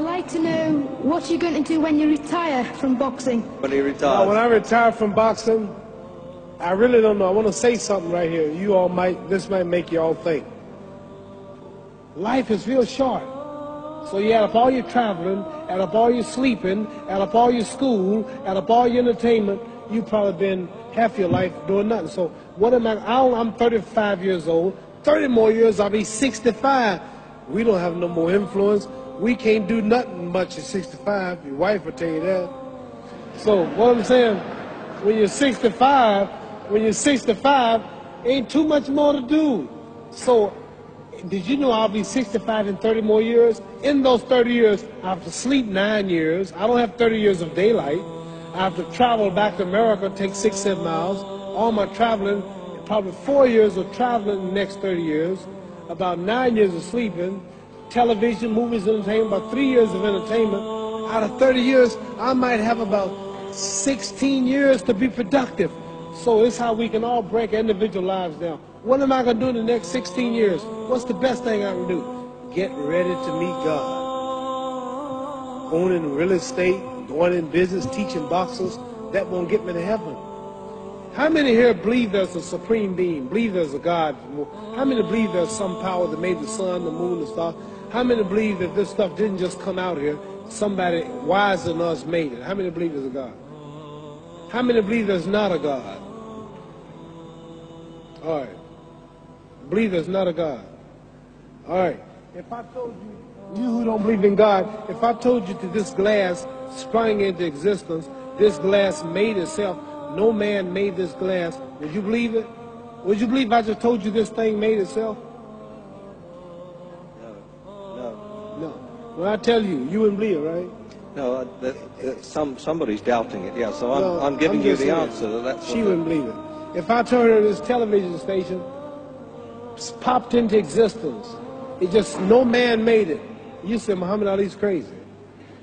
I'd like to know what you're going to do when you retire from boxing. When he retires? When I retire from boxing, I really don't know. I want to say something right here. This might make you all think. Life is real short. So you add up all your traveling, add up all your sleeping, add up all your school, add up all your entertainment, you've probably been half your life doing nothing. So what am I'm 35 years old. 30 more years, I'll be 65. We don't have no more influence. We can't do nothing much at 65. Your wife will tell you that. So what I'm saying, when you're 65, ain't too much more to do. So did you know I'll be 65 in 30 more years? In those 30 years, I have to sleep 9 years. I don't have 30 years of daylight. I have to travel back to America, take 6-7 miles. All my traveling, probably 4 years of traveling in the next 30 years, about 9 years of sleeping, television, movies, entertainment, about 3 years of entertainment. Out of 30 years, I might have about 16 years to be productive. So it's how we can all break individual lives down. What am I going to do in the next 16 years? What's the best thing I can do? Get ready to meet God. Going in real estate, going in business, teaching boxers, that won't get me to heaven. How many here believe there's a supreme being, believe there's a God? How many believe there's some power that made the sun, the moon, the stars? How many believe that this stuff didn't just come out here? Somebody wiser than us made it. How many believe there's a God? How many believe there's not a God? All right. Believe there's not a God. All right. If I told you who don't believe in God, if I told you that this glass sprang into existence, this glass made itself, no man made this glass, would you believe it? Would you believe if I just told you this thing made itself? No. When I tell you, you wouldn't believe it, right? No, somebody's doubting it, yeah, so I'm giving you the answer. She wouldn't believe it. If I told her this television station popped into existence, it just, no man made it, you said Muhammad Ali's crazy.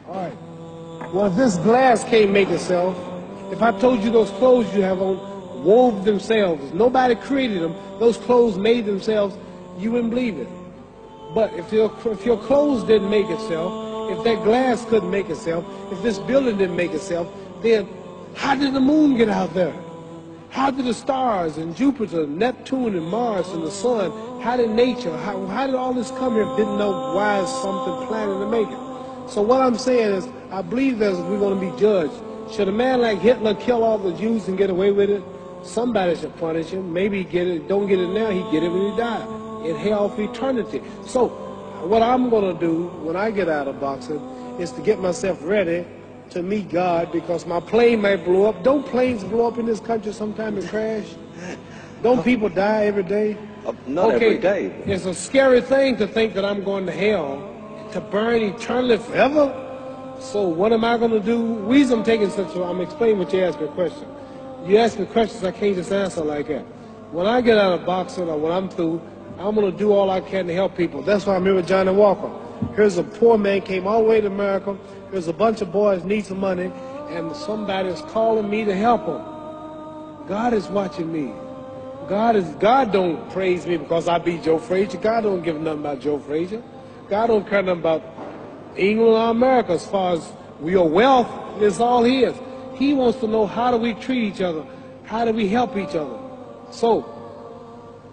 All right. Well, if this glass can't make itself, if I told you those clothes you have on wove themselves, nobody created them, those clothes made themselves, you wouldn't believe it. But if your clothes didn't make itself, if that glass couldn't make itself, if this building didn't make itself, then how did the moon get out there? How did the stars and Jupiter, Neptune and Mars and the sun, how did nature, how did all this come here? Didn't know why is something planning to make it. So what I'm saying is, I believe that we're going to be judged. Should a man like Hitler kill all the Jews and get away with it? Somebody should punish him. Maybe he get it, don't get it now, he get it when he died. In hell for eternity. So what I'm going to do when I get out of boxing is to get myself ready to meet God, because my plane might blow up. Don't planes blow up in this country sometime and crash? Don't people die every day? Not every day. It's a scary thing to think that I'm going to hell to burn eternally forever. So what am I going to do? The reason I'm taking I'm explaining what you asked me a question. You ask me questions I can't just answer like that. When I get out of boxing or when I'm through, I'm going to do all I can to help people. That's why I'm here with Johnny Walker. Here's a poor man, came all the way to America. Here's a bunch of boys need some money, and somebody is calling me to help them. God is watching me. God don't praise me because I beat Joe Frazier. God don't give nothing about Joe Frazier. God don't care nothing about England or America as far as your wealth. It's all his. He wants to know, how do we treat each other? How do we help each other? So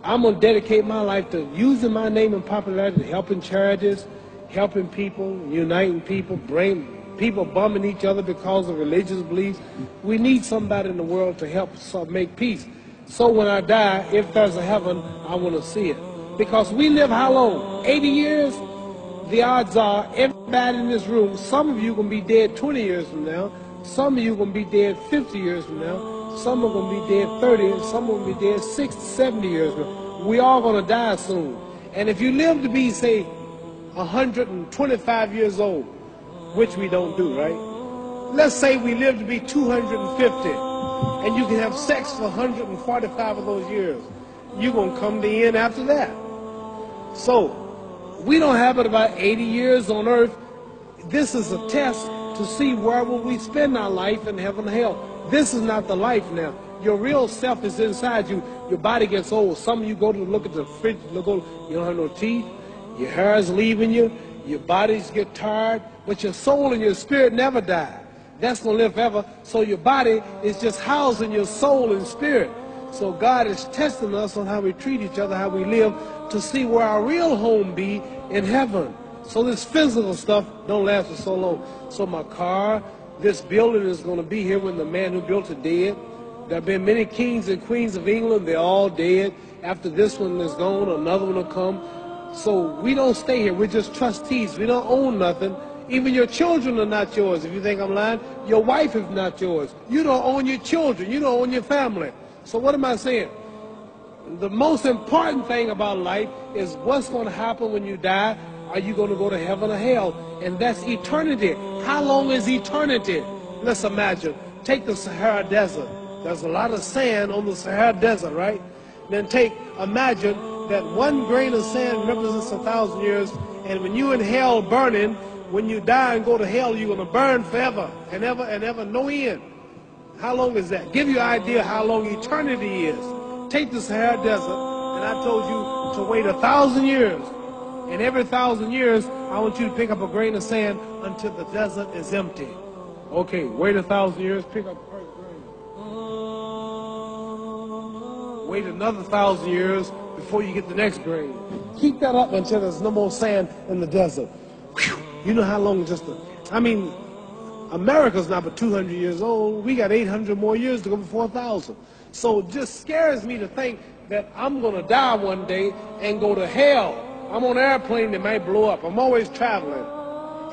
I'm going to dedicate my life to using my name and popularity, helping charities, helping people, uniting people, bring people bumming each other because of religious beliefs. We need somebody in the world to help us make peace. So when I die, if there's a heaven, I want to see it. Because we live how long? 80 years? The odds are everybody in this room, some of you are going to be dead 20 years from now, some of you are going to be dead 50 years from now, some are going to be dead 30, and some are going to be dead 60, 70 years from now. We all going to die soon. And if you live to be, say, 125 years old, which we don't do, right? Let's say we live to be 250, and you can have sex for 145 of those years. You're going to come to the end after that. So we don't have it about 80 years on earth. This is a test to see where will we spend our life in heaven and hell. This is not the life now. Your real self is inside you. Your body gets old. Some of you go to look at the fridge, you don't have no teeth. Your hair is leaving you. Your bodies get tired, but your soul and your spirit never die. That's going to live forever. So your body is just housing your soul and spirit. So God is testing us on how we treat each other, how we live, to see where our real home be in heaven. So this physical stuff don't last for so long. So my car, this building is going to be here when the man who built it dead. There have been many kings and queens of England. They're all dead. After this one is gone, another one will come. So we don't stay here. We're just trustees. We don't own nothing. Even your children are not yours. If you think I'm lying, your wife is not yours. You don't own your children. You don't own your family. So what am I saying? The most important thing about life is what's going to happen when you die. Are you going to go to heaven or hell? And that's eternity. How long is eternity? Let's imagine. Take the Sahara Desert. There's a lot of sand on the Sahara Desert, right? Then imagine that one grain of sand represents 1,000 years, and when you're in hell burning, when you die and go to hell, you're going to burn forever and ever, no end. How long is that? Give you an idea how long eternity is. Take the Sahara Desert, and I told you to wait 1,000 years. And every 1,000 years, I want you to pick up a grain of sand until the desert is empty. Okay, wait 1,000 years, pick up the first grain. Wait another 1,000 years before you get the next grain. Keep that up until there's no more sand in the desert. Whew. You know how long America's not but 200 years old. We got 800 more years to go before 1,000. So it just scares me to think that I'm going to die one day and go to hell. I'm on an airplane that might blow up. I'm always traveling.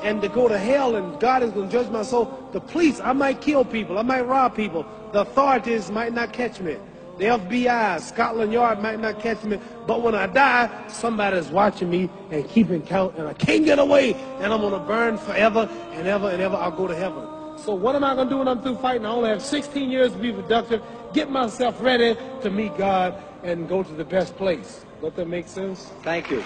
And to go to hell and God is going to judge my soul. The police, I might kill people. I might rob people. The authorities might not catch me. The FBI, Scotland Yard might not catch me. But when I die, somebody's watching me and keeping count. And I can't get away. And I'm going to burn forever and ever and ever. I'll go to heaven. So what am I going to do when I'm through fighting? I only have 16 years to be productive. Get myself ready to meet God and go to the best place. Does that make sense? Thank you.